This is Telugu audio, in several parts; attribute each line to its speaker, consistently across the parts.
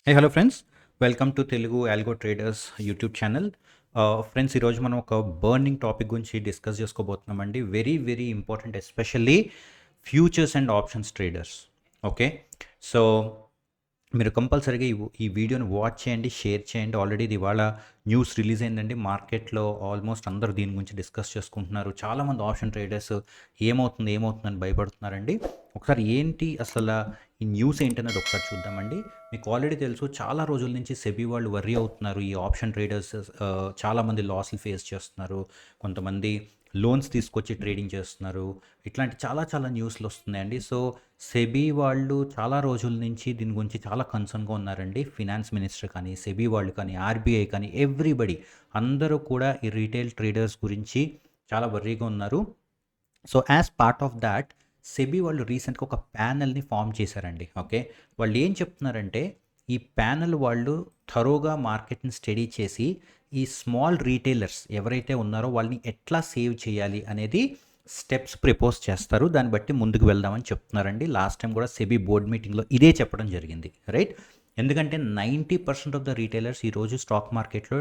Speaker 1: Hey hello friends, welcome to Telugu algo traders YouTube channel. Friends, ఈరోజు మనం ఒక బర్నింగ్ టాపిక్ గురించి డిస్కస్ చేసుకోబోతున్నామండి. Very very important, especially futures and options traders. Okay, so మీరు కంపల్సరీగా ఈ వీడియోని వాచ్ చేయండి, షేర్ చేయండి. ఆల్రెడీ ఇది ఇవాళ న్యూస్ రిలీజ్ అయిందండి. మార్కెట్లో ఆల్మోస్ట్ అందరూ దీని గురించి డిస్కస్ చేసుకుంటున్నారు. చాలామంది ఆప్షన్ ట్రేడర్స్ ఏమవుతుందని భయపడుతున్నారండి. ఒకసారి ఏంటి అసలు ఈ న్యూస్ ఏంటన్నది ఒకసారి చూద్దామండి. మీకు ఆల్రెడీ తెలుసు, చాలా రోజుల నుంచి సెబీ వాళ్ళు వర్రీ అవుతున్నారు. ఈ ఆప్షన్ ట్రేడర్స్ చాలామంది లాస్లు ఫేస్ చేస్తున్నారు. కొంతమంది లోన్స్ తీసుకొచ్చి ట్రేడింగ్ చేస్తున్నారు. ఇట్లాంటి చాలా చాలా న్యూస్లు వస్తున్నాయండి. సో సెబీ వాళ్ళు చాలా రోజుల నుంచి దీని గురించి చాలా కన్సర్న్గా ఉన్నారండి. ఫినాన్స్ మినిస్టర్ కానీ, సెబీ వాళ్ళు కానీ, ఆర్బీఐ కానీ, ఎవ్రీబడి అందరూ కూడా ఈ రీటైల్ ట్రేడర్స్ గురించి చాలా వర్రీగా ఉన్నారు. So as part of that, SEBI వాళ్ళు రీసెంట్గా ఒక ప్యానల్ని ఫామ్ చేశారండి. ఓకే, వాళ్ళు ఏం చెప్తున్నారంటే, ఈ ప్యానల్ వాళ్ళు థరోగా మార్కెట్ని స్టడీ చేసి ఈ స్మాల్ రీటైలర్స్ ఎవరైతే ఉన్నారో వాళ్ళని ఎట్లా సేవ్ చేయాలి అనేది స్టెప్స్ ప్రపోజ్ చేస్తారు. దాన్ని బట్టి ముందుకు వెళ్దామని చెప్తున్నారండి. లాస్ట్ టైం కూడా సెబీ బోర్డ్ మీటింగ్లో ఇదే చెప్పడం జరిగింది, రైట్? ఎందుకంటే 90% ఆఫ్ ద రీటైలర్స్ ఈరోజు స్టాక్ మార్కెట్లో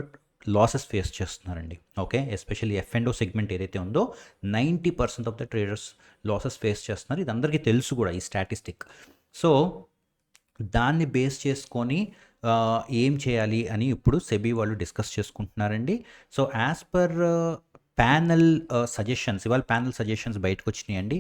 Speaker 1: లాసెస్ ఫేస్ చేస్తున్నారండి. ఓకే, ఎస్పెషల్లీ F&O సెగ్మెంట్ ఏదైతే ఉందో 90% of the traders losses face చేస్తున్నారు. ఇది అందరికీ తెలుసు కూడా ఈ స్టాటిస్టిక్. సో దాన్ని బేస్ చేసుకొని ఏం చేయాలి అని ఇప్పుడు సెబీ వాళ్ళు డిస్కస్ చేసుకుంటున్నారండి. So as per panel suggestions, ఇవాళ ప్యానల్ సజెషన్స్ బయటకు వచ్చినాయండి.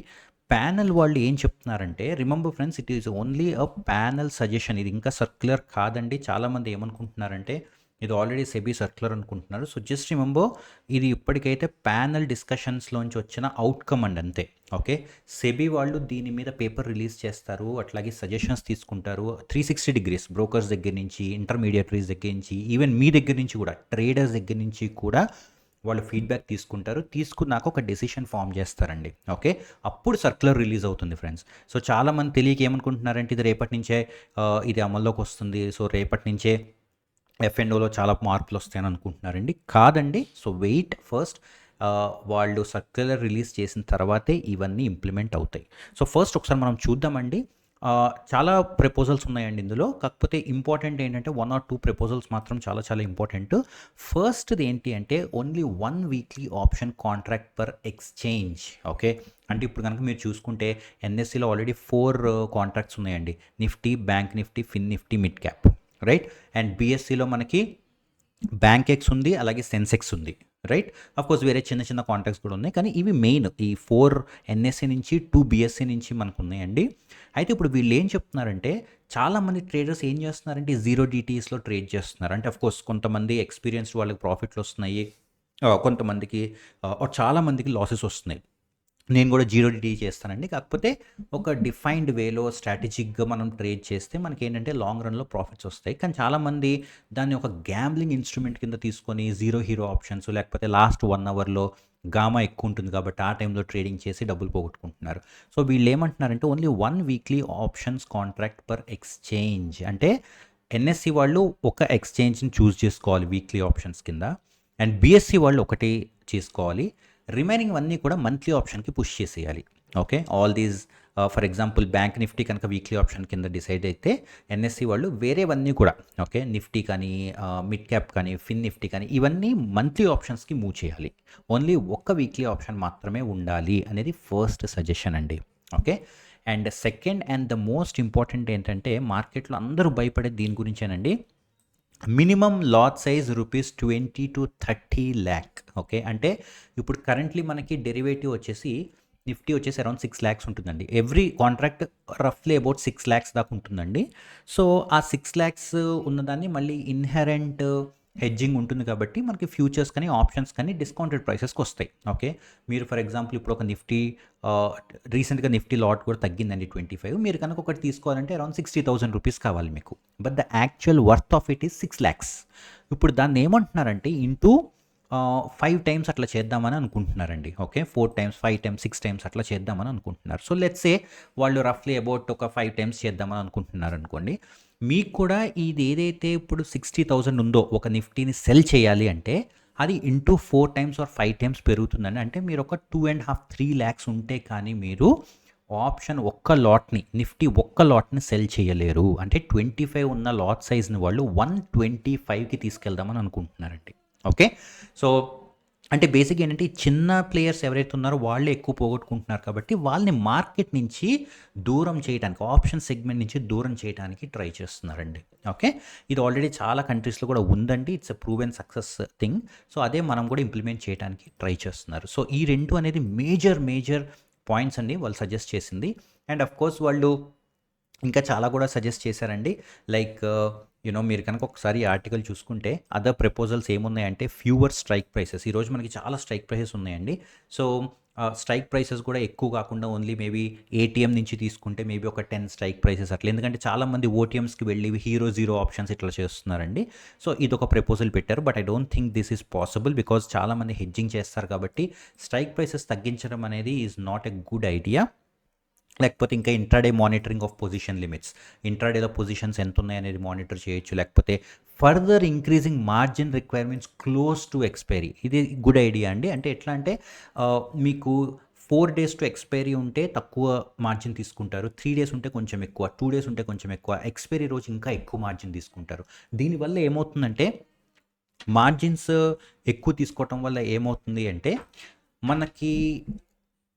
Speaker 1: ప్యానల్ వాళ్ళు ఏం చెప్తున్నారంటే, remember friends, it is only a panel suggestion, ఇది ఇంకా సర్క్యులర్ కాదండి. చాలామంది ఏమనుకుంటున్నారంటే ఇది ఆల్రెడీ సెబీ సర్క్యులర్ అనుకుంటున్నారు. సో జస్ట్ రిమెంబర్, ఇది ఇప్పటికైతే ప్యానల్ డిస్కషన్స్లోంచి వచ్చిన అవుట్కమ్ అండి, అంతే. ఓకే, సెబీ వాళ్ళు దీని మీద పేపర్ రిలీజ్ చేస్తారు, అట్లాగే సజెషన్స్ తీసుకుంటారు. 360 డిగ్రీస్ బ్రోకర్స్ దగ్గర నుంచి, ఇంటర్మీడియటరీస్ దగ్గర నుంచి, ఈవెన్ మీ దగ్గర నుంచి కూడా, ట్రేడర్స్ దగ్గర నుంచి కూడా వాళ్ళు ఫీడ్బ్యాక్ తీసుకుంటారు. తీసుకున్నాక ఒక డెసిషన్ ఫామ్ చేస్తారండి. ఓకే, అప్పుడు సర్క్యులర్ రిలీజ్ అవుతుంది ఫ్రెండ్స్. సో చాలామంది తెలియక ఏమనుకుంటున్నారంటే ఇది రేపటి నుంచే ఇది అమల్లోకి వస్తుంది, సో రేపటి నుంచే F&Oలో చాలా మార్పులు వస్తాయని అనుకుంటున్నారండి. కాదండి. సో వెయిట్ ఫస్ట్, వాళ్ళు సర్క్యులర్ రిలీజ్ చేసిన తర్వాతే ఇవన్నీ ఇంప్లిమెంట్ అవుతాయి. సో ఫస్ట్ ఒకసారి మనం చూద్దామండి. చాలా ప్రపోజల్స్ ఉన్నాయండి ఇందులో. కాకపోతే ఇంపార్టెంట్ ఏంటంటే 1 or 2 ప్రపోజల్స్ మాత్రం చాలా చాలా ఇంపార్టెంట్. ఫస్ట్ది ఏంటి అంటే only 1 weekly option contract per exchange. Okay, అంటే ఇప్పుడు కనుక మీరు చూసుకుంటే ఎన్ఎస్సిలో ఆల్రెడీ 4 కాంట్రాక్ట్స్ ఉన్నాయండి. Nifty, bank Nifty, fin Nifty, mid cap, right? And బీఎస్సీలో మనకి బ్యాంక్ ఎక్స్ ఉంది, అలాగే సెన్సెక్స్ ఉంది, రైట్? అఫ్కోర్స్ వేరే చిన్న చిన్న కాంట్రాక్ట్స్ కూడా ఉన్నాయి, కానీ ఇవి మెయిన్ ఈ 4 ఎన్ఎస్సీ నుంచి 2 బీఎస్సీ నుంచి మనకు ఉన్నాయండి. అయితే ఇప్పుడు వీళ్ళు ఏం చెప్తున్నారంటే, చాలామంది ట్రేడర్స్ ఏం చేస్తున్నారంటే జీరో డిటీఎస్లో ట్రేడ్ చేస్తున్నారు. అంటే అఫ్కోర్స్ కొంతమంది ఎక్స్పీరియన్స్డ్ వాళ్ళకి ప్రాఫిట్లు వస్తున్నాయి, కొంతమందికి చాలామందికి లాసెస్ వస్తున్నాయి. నేను కూడా జీరో డిటీ చేస్తానండి. కాకపోతే ఒక డిఫైన్డ్ వేలో స్ట్రాటజిక్గా మనం ట్రేడ్ చేస్తే మనకి ఏంటంటే లాంగ్ రన్లో ప్రాఫిట్స్ వస్తాయి. కానీ చాలామంది దాన్ని ఒక గ్యాంబ్లింగ్ ఇన్స్ట్రుమెంట్ కింద తీసుకొని జీరో హీరో ఆప్షన్స్, లేకపోతే లాస్ట్ 1 అవర్లో గామా ఎక్కువ ఉంటుంది కాబట్టి ఆ టైంలో ట్రేడింగ్ చేసి డబ్బులు పోగొట్టుకుంటున్నారు. సో వీళ్ళు ఏమంటున్నారంటే only 1 weekly options contract per exchange. అంటే ఎన్ఎస్సి వాళ్ళు ఒక ఎక్స్చేంజ్ని చూస్ చేసుకోవాలి వీక్లీ ఆప్షన్స్ కింద, అండ్ బీఎస్సీ వాళ్ళు ఒకటి చేసుకోవాలి. రిమైనింగ్ అన్నీ కూడా మంత్లీ ఆప్షన్కి పుష్ చేసేయాలి. Okay, all these for example bank Nifty కనుక వీక్లీ ఆప్షన్ కింద డిసైడ్ అయితే ఎన్ఎస్సి వాళ్ళు వేరేవన్నీ కూడా, ఓకే, నిఫ్టీ కానీ, మిడ్ క్యాప్ కానీ, ఫిన్ నిఫ్టీ కానీ, ఇవన్నీ మంత్లీ ఆప్షన్స్కి మూవ్ చేయాలి. ఓన్లీ ఒక్క వీక్లీ ఆప్షన్ మాత్రమే ఉండాలి అనేది ఫస్ట్ సజెషన్ అండి. Okay, and second and the most important ఏంటంటే, మార్కెట్లో అందరూ భయపడే దీని గురించేనండి, minimum lot size ₹20 to 30 lakh. Okay, అంటే ఇప్పుడు కరెంట్లీ మనకి డెరివేటివ్ వచ్చేసి నిఫ్టీ వచ్చేసి అరౌండ్ 6 lakhs ఉంటుందండి. ఎవ్రీ కాంట్రాక్ట్ రఫ్లీ అబౌట్ 6 lakhs దాకా ఉంటుందండి. సో ఆ 6 lakhs ఉన్నదాన్ని మళ్ళీ ఇన్హెరెంట్ హెడ్జింగ్ ఉంటుంది కాబట్టి మనకి ఫ్యూచర్స్ కానీ ఆప్షన్స్ కానీ డిస్కౌంటెడ్ ప్రైసెస్కి వస్తాయి. ఓకే, మీరు ఫర్ ఎగ్జాంపుల్ ఇప్పుడు ఒక నిఫ్టీ రీసెంట్గా నిఫ్టీ లాట్ కూడా తగ్గిందండి 25. మీరు కనుక ఒకటి తీసుకోవాలంటే అరౌండ్ ₹60,000 కావాలి మీకు. But the actual worth of it is 6 lakhs. ఇప్పుడు దాన్ని ఏమంటున్నారంటే ఇంటూ 5 times అట్లా చేద్దామని అనుకుంటున్నారండి. ఓకే, 4 times, 5 times, 6 times అట్లా చేద్దామని అనుకుంటున్నారు. సో లెట్స్ సే వాళ్ళు రఫ్లీ అబౌట్ ఒక 5 times చేద్దామని అనుకుంటున్నారు అనుకోండి. మీకు కూడా ఇది ఏదైతే ఇప్పుడు 60,000 ఉందో ఒక నిఫ్టీని సెల్ చేయాలి అంటే అది ఇంటూ 4 times or 5 times పెరుగుతుందండి. అంటే మీరు ఒక 2.5-3 lakhs ఉంటే కానీ మీరు ఆప్షన్ ఒక్క లాట్‌ని నిఫ్టీ ఒక్క లాట్‌ని సెల్ చేయలేరు. అంటే 25 ఉన్న లాట్ సైజ్‌ని వాళ్ళు 125కి తీసుకెళ్దామని అనుకుంటున్నారండి. ఓకే. సో అంటే బేసిక్‌గా ఏంటంటే ఈ చిన్న ప్లేయర్స్ ఎవరైతే ఉన్నారో వాళ్ళే ఎక్కువ పోగొట్టుకుంటున్నారు కాబట్టి వాళ్ళని మార్కెట్ నుంచి దూరం చేయడానికి, ఆప్షన్ సెగ్మెంట్ నుంచి దూరం చేయడానికి ట్రై చేస్తున్నారండి. ఓకే. ఇది ఆల్రెడీ చాలా కంట్రీస్‌లో కూడా ఉందండి. It's a proven success thing. So అదే మనం కూడా ఇంప్లిమెంట్ చేయడానికి ట్రై చేస్తున్నారు. సో ఈ 2 అనేది మేజర్ పాయింట్స్ అండి వాళ్ళు సజెస్ట్ చేసింది. అండ్ ఆఫ్‌కోర్స్ వాళ్ళు ఇంకా చాలా కూడా సజెస్ట్ చేశారండి. లైక్ మీరు కనుక ఒకసారి ఈ ఆర్టికల్ చూసుకుంటే అదర్ ప్రపోజల్స్ ఏమున్నాయంటే ఫ్యూవర్ స్ట్రైక్ ప్రైసెస్. ఈరోజు మనకి చాలా స్ట్రైక్ ప్రైసెస్ ఉన్నాయండి. సో స్ట్రైక్ ప్రైసెస్ కూడా ఎక్కువ కాకుండా ఓన్లీ మేబీ ఏటీఎం నుంచి తీసుకుంటే మేబీ ఒక 10 స్ట్రైక్ ప్రైసెస్ అట్లా. ఎందుకంటే చాలామంది ఓటీఎమ్స్కి వెళ్ళి హీరో జీరో ఆప్షన్స్ ఇట్లా చేస్తున్నారండి. సో ఇదొక ప్రపోజల్ పెట్టారు. But I don't think this is possible because చాలామంది హెడ్జింగ్ చేస్తారు కాబట్టి స్ట్రైక్ ప్రైసెస్ తగ్గించడం అనేది is not a good idea. లేకపోతే ఇంకా intraday monitoring of position limits, ఇంట్రాడేలో పొజిషన్స్ ఎంత ఉన్నాయనేది మానిటర్ చేయొచ్చు. లేకపోతే further increasing margin requirements close to expiry, ఇది గుడ్ ఐడియా అండి. అంటే ఎట్లా అంటే మీకు 4 days టు ఎక్స్పైరీ ఉంటే తక్కువ మార్జిన్ తీసుకుంటారు, 3 days ఉంటే కొంచెం ఎక్కువ, 2 days ఉంటే కొంచెం ఎక్కువ, ఎక్స్పైరీ రోజు ఇంకా ఎక్కువ మార్జిన్ తీసుకుంటారు. దీనివల్ల ఏమవుతుందంటే మార్జిన్స్ ఎక్కువ తీసుకోవటం వల్ల ఏమవుతుంది అంటే మనకి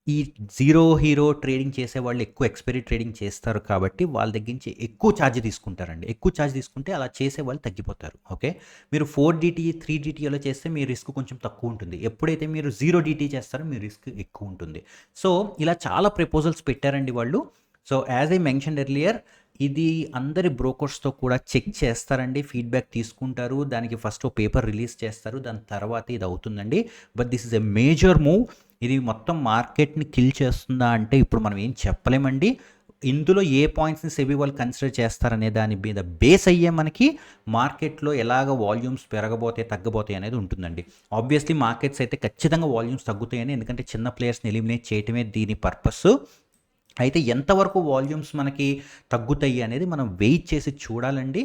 Speaker 1: ఈ జీరో హీరో ట్రేడింగ్ చేసేవాళ్ళు ఎక్కువ ఎక్స్పైరీ ట్రేడింగ్ చేస్తారు కాబట్టి వాళ్ళ దగ్గర నుంచి ఎక్కువ ఛార్జ్ తీసుకుంటారండి. ఎక్కువ ఛార్జ్ తీసుకుంటే అలా చేసేవాళ్ళు తగ్గిపోతారు. ఓకే. మీరు 4DT 3DTలో చేస్తే మీ రిస్క్ కొంచెం తక్కువ ఉంటుంది. ఎప్పుడైతే మీరు 0DT చేస్తారో మీ రిస్క్ ఎక్కువ ఉంటుంది. సో ఇలా చాలా ప్రపోజల్స్ పెట్టారండి వాళ్ళు. So as I mentioned earlier, ఇది అందరి బ్రోకర్స్తో కూడా చెక్ చేస్తారండి, ఫీడ్బ్యాక్ తీసుకుంటారు, దానికి ఫస్ట్ పేపర్ రిలీజ్ చేస్తారు, దాని తర్వాత ఇది అవుతుందండి. But this is a major move. ఇది మొత్తం మార్కెట్ని కిల్ చేస్తుందా అంటే ఇప్పుడు మనం ఏం చెప్పలేమండి. ఇందులో ఏ పాయింట్స్ని సెబీ వాళ్ళు కన్సిడర్ చేస్తారనే దాని మీద బేస్ అయ్యే మనకి మార్కెట్లో ఎలాగ వాల్యూమ్స్ పెరగబోతాయి తగ్గబోతాయి అనేది ఉంటుందండి. ఆబ్వియస్లీ మార్కెట్స్ అయితే ఖచ్చితంగా వాల్యూమ్స్ తగ్గుతాయని, ఎందుకంటే చిన్న ప్లేయర్స్ని ఎలిమినేట్ చేయటమే దీని పర్పస్. అయితే ఎంతవరకు వాల్యూమ్స్ మనకి తగ్గుతాయి అనేది మనం వెయిట్ చేసి చూడాలండి.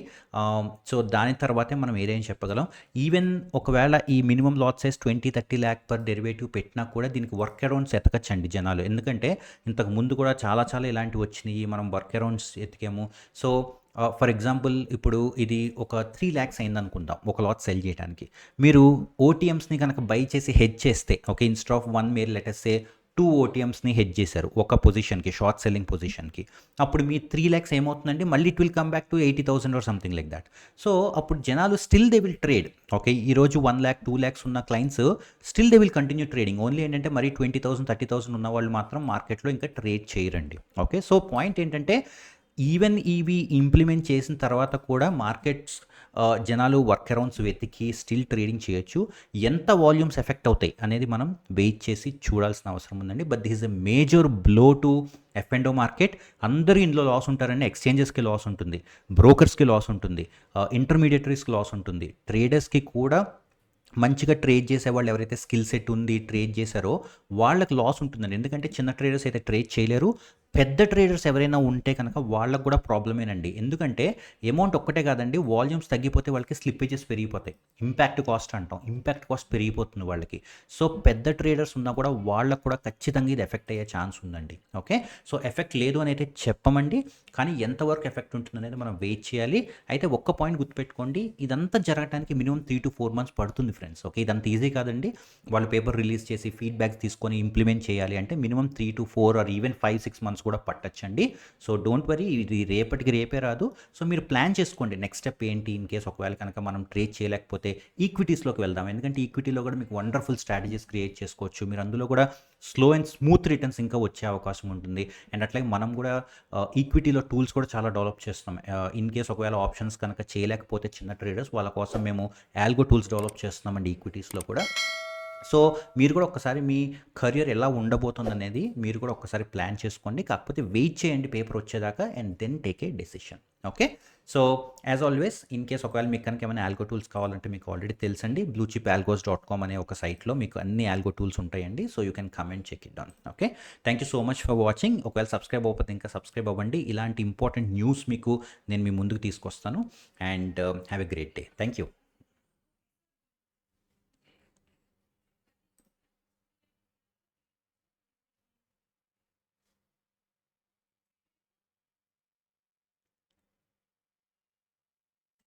Speaker 1: సో దాని తర్వాతే మనం ఏదైనా చెప్పగలం. ఈవెన్ ఒకవేళ ఈ minimum lot size 20-30 lakh per derivative పెట్టినా కూడా దీనికి వర్క్ అరౌండ్స్ ఎతకచ్చండి జనాలు. ఎందుకంటే ఇంతకు ముందు కూడా చాలా ఇలాంటివి వచ్చినాయి, మనం వర్క్ అరౌండ్స్ ఎతికాము. సో ఫర్ ఎగ్జాంపుల్ ఇప్పుడు ఇది ఒక 3 lakhs అయిందనుకుందాం ఒక లాట్ సెల్ చేయడానికి. మీరు ఓటీఎమ్స్ని కనుక బై చేసి హెడ్జ్ చేస్తే, ఓకే, ఇన్స్టెడ్ ఆఫ్ 1 మీరు లెట్ అస్ సే 2 ఓటీఎమ్స్ని హెడ్జ్ చేశారు ఒక పొజిషన్కి, షార్ట్ సెల్లింగ్ పొజిషన్కి. అప్పుడు మీ 3 lakhs ఏమవుతుందండి, మళ్ళీ it will come back to 80,000 or something like that. So అప్పుడు జనాలు still they will trade. Okay, ఈరోజు 1 lakh 2 lakhs ఉన్న clients still they will continue trading. Only ఏంటంటే మరి 20,000 30,000 ఉన్న వాళ్ళు మాత్రం మార్కెట్లో ఇంకా ట్రేడ్ చేయరండి. ఓకే. సో పాయింట్ ఏంటంటే ఈవెన్ ఇవి ఇంప్లిమెంట్ చేసిన తర్వాత కూడా మార్కెట్స్ జనాలు వర్క్ అరౌండ్స్ వెతికి స్టిల్ ట్రేడింగ్ చేయొచ్చు. ఎంత వాల్యూమ్స్ ఎఫెక్ట్ అవుతాయి అనేది మనం వెయిట్ చేసి చూడాల్సిన అవసరం ఉందండి. But this is a major blow to F&O market. అందరూ ఇందులో లాస్ ఉంటారండి. ఎక్స్చేంజెస్కి లాస్ ఉంటుంది, బ్రోకర్స్కి లాస్ ఉంటుంది, ఇంటర్మీడియటరీస్కి లాస్ ఉంటుంది, ట్రేడర్స్కి కూడా మంచిగా ట్రేడ్ చేసే వాళ్ళు ఎవరైతే స్కిల్ సెట్ ఉంది ట్రేడ్ చేశారో వాళ్ళకి లాస్ ఉంటుందండి. ఎందుకంటే చిన్న ట్రేడర్స్ అయితే ట్రేడ్ చేయలేరు. పెద్ద ట్రేడర్స్ ఎవరైనా ఉంటే కనుక వాళ్ళకు కూడా ప్రాబ్లమేనండి. ఎందుకంటే అమౌంట్ ఒక్కటే కాదండి, వాల్యూమ్స్ తగ్గిపోతే వాళ్ళకి స్లిప్పేజెస్ పెరిగిపోతాయి. ఇంపాక్ట్ కాస్ట్ అంటాం, ఇంపాక్ట్ కాస్ట్ పెరిగిపోతుంది వాళ్ళకి. సో పెద్ద ట్రేడర్స్ ఉన్నా కూడా వాళ్ళకు కూడా ఖచ్చితంగా ఇది ఎఫెక్ట్ అయ్యే ఛాన్స్ ఉందండి. ఓకే. సో ఎఫెక్ట్ లేదు అని అయితే చెప్పమండి, కానీ ఎంతవరకు ఎఫెక్ట్ ఉంటుంది అనేది మనం వెయిట్ చేయాలి. అయితే ఒక్క పాయింట్ గుర్తుపెట్టుకోండి, ఇదంతా జరగడానికి మినిమం 3 to 4 months పడుతుంది ఫ్రెండ్స్. ఓకే, ఇదంతా ఈజీ కాదండి. వాళ్ళు పేపర్ రిలీజ్ చేసి ఫీడ్బ్యాక్స్ తీసుకొని ఇంప్లిమెంట్ చేయాలి అంటే minimum 3 to 4 or even 5-6 months కూడా పట్టచ్చండి. సో డోంట్ వరీ, ఇది రేపటికి రేపే రాదు. సో మీరు ప్లాన్ చేసుకోండి నెక్స్ట్ స్టెప్ ఏంటి. ఇన్ కేస్ ఒకవేళ కనుక మనం ట్రేడ్ చేయలేకపోతే ఈక్విటీస్లోకి వెళ్దాం. ఎందుకంటే ఈక్విటీలో కూడా మీకు వండర్ఫుల్ స్ట్రాటజీస్ క్రియేట్ చేసుకోవచ్చు. మీరు అందులో కూడా స్లో అండ్ స్మూత్ రిటర్న్స్ ఇంకా వచ్చే అవకాశం ఉంటుంది. అండ్ అట్లాగే మనం కూడా ఈక్విటీలో టూల్స్ కూడా చాలా డెవలప్ చేస్తున్నాం. ఇన్ కేస్ ఒకవేళ ఆప్షన్స్ కనుక చేయలేకపోతే చిన్న ట్రేడర్స్ వాళ్ళ కోసం మేము ఆల్గో టూల్స్ డెవలప్ చేస్తున్నామండి ఈక్విటీస్లో కూడా. సో మీరు కూడా ఒక్కసారి మీ కెరియర్ ఎలా ఉండబోతుంది అనేది మీరు కూడా ఒక్కసారి ప్లాన్ చేసుకోండి. కాకపోతే వెయిట్ చేయండి పేపర్ వచ్చేదాకా and then take a decision. Okay. So as always in case ఒకవేళ మీకు కనుక ఏమైనా ఆల్గో టూల్స్ కావాలంటే మీకు ఆల్రెడీ తెలుసండి, bluechipalgos.com అనే ఒక సైట్లో మీకు అన్ని ఆల్గో టూల్స్ ఉంటాయండి. So you can come and check it down. Okay. Thank you so much for watching. ఒకవేళ సబ్స్క్రైబ్ అవ్వకపోతే ఇంకా సబ్స్క్రైబ్ అవ్వండి. ఇలాంటి ఇంపార్టెంట్ న్యూస్ మీకు నేను మీ ముందుకు తీసుకొస్తాను. And have a great day. Thank you.